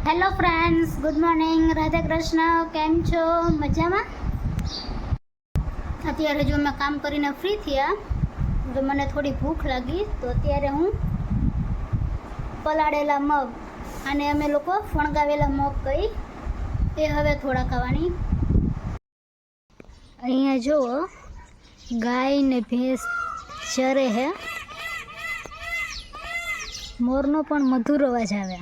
Hello friends, good morning, Radhe Krishna. કેમ છો? મજામાં? અત્યારે જો મેં કામ કરીને ફ્રી થયા તો મને થોડી ભૂખ લાગી, તો અત્યારે હું પલાળેલા મગ અને અમે લોકો ફણગાવેલા મગ કહી એ હવે થોડા ખાવાની. અહીંયા જુઓ, ગાય ને ભેંસ ચરે હે. મોરનો પણ મધુર અવાજ આવે.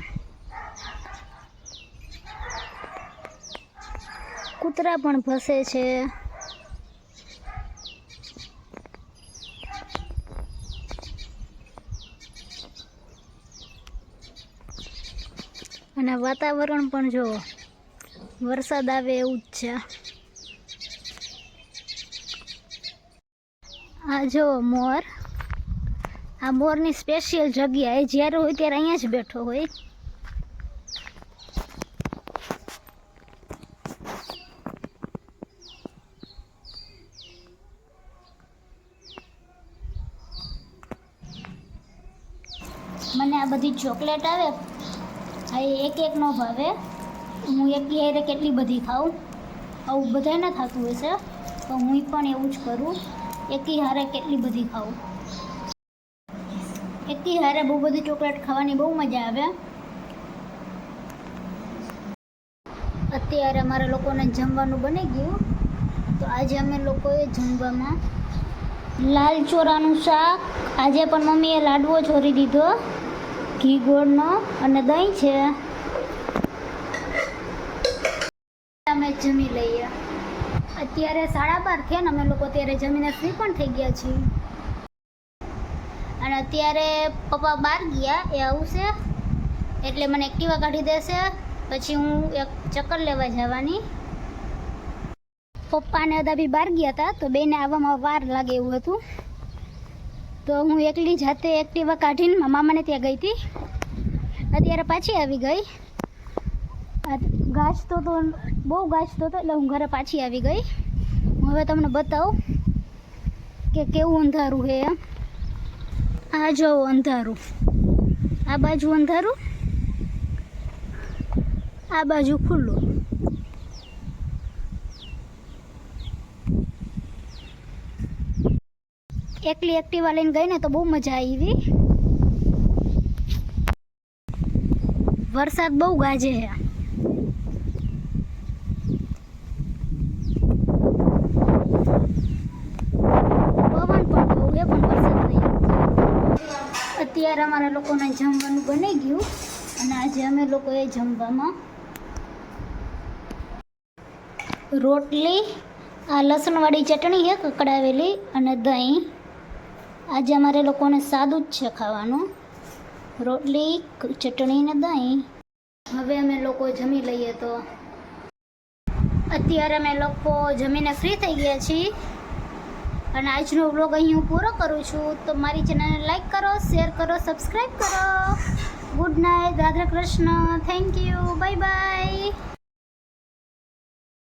કૂતરા પણ ભસે છે. અને વાતાવરણ પણ જુઓ, વરસાદ આવે એવું જ છે. આ જો મોર, આ મોરની સ્પેશિયલ જગ્યા એ જ્યારે હોય ત્યારે અહીંયા જ બેઠો હોય. મને આ બધી ચોકલેટ આવે આ એક એક નો ભાવે. હું એકલી હારે કેટલી બધી ખાઉં, આવું બધાને થતું હશે, તો હું પણ એવું જ કરું. એકી હારે કેટલી બધી ખાઉં. એકી હારે બહુ બધી ચોકલેટ ખાવાની બહુ મજા આવે. અત્યારે અમારા લોકોને જમવાનું બની ગયું, તો આજે અમે લોકોએ જમવામાં લાલ ચોરાનું શાક, આજે પણ મમ્મીએ લાડવો છોરી દીધો, ઘી ગોળનો, અને દહીં છે. અમે જમી લઈએ. અત્યારે 12:30 થયા ને અમે લોકો ત્યારે જમીને ફ્રી પણ થઈ ગયા છીએ. અને અત્યારે પપ્પા બહાર ગયા, એ આવશે એટલે મને એક્ટિવા કાઢી દેશે, પછી હું એક ચક્કર લેવા જવાની. પપ્પા ને અદા બી બહાર ગયા હતા, તો બેને આવવામાં વાર લાગે એવું હતું, તો હું એકલી જાતે એક્ટિવા કાઢીને મામાને ત્યાં ગઈ હતી. અત્યારે પાછી આવી ગઈ. ગાજતો તો બહુ ગાજતો હતો, એટલે હું ઘરે પાછી આવી ગઈ. હું હવે તમને બતાવું કે કેવું અંધારું છે. આ જો અંધારું, આ બાજુ અંધારું, આ બાજુ ખુલ્લું. એકલી એક્ટિવા લઈને ગઈ ને તો બહુ મજા આવી. વરસાદ બહુ ગાજે છે. પવન પણ બહુ છે, પણ વરસાદ નહીં. અત્યારે અમારા લોકોને જમવાનું બની ગયું, અને આજે અમે લોકોએ જમવામાં રોટલી, આ લસણવાળી ચટણી છે કકડાવેલી, અને દહીં. આજે અમારે લોકોને સાદું જ છે ખાવાનું, રોટલી, ચટણી ને દહીં. હવે અમે લોકો જમી લઈએ. તો અત્યારે અમે લોકો જમીને ફ્રી થઈ ગયા છીએ, અને આજનો વ્લોગ અહીં હું પૂરો કરું છું. તો મારી ચેનલને લાઈક કરો, શેર કરો, સબસ્ક્રાઈબ કરો. Good night, Radhe Krishna, thank you, bye bye.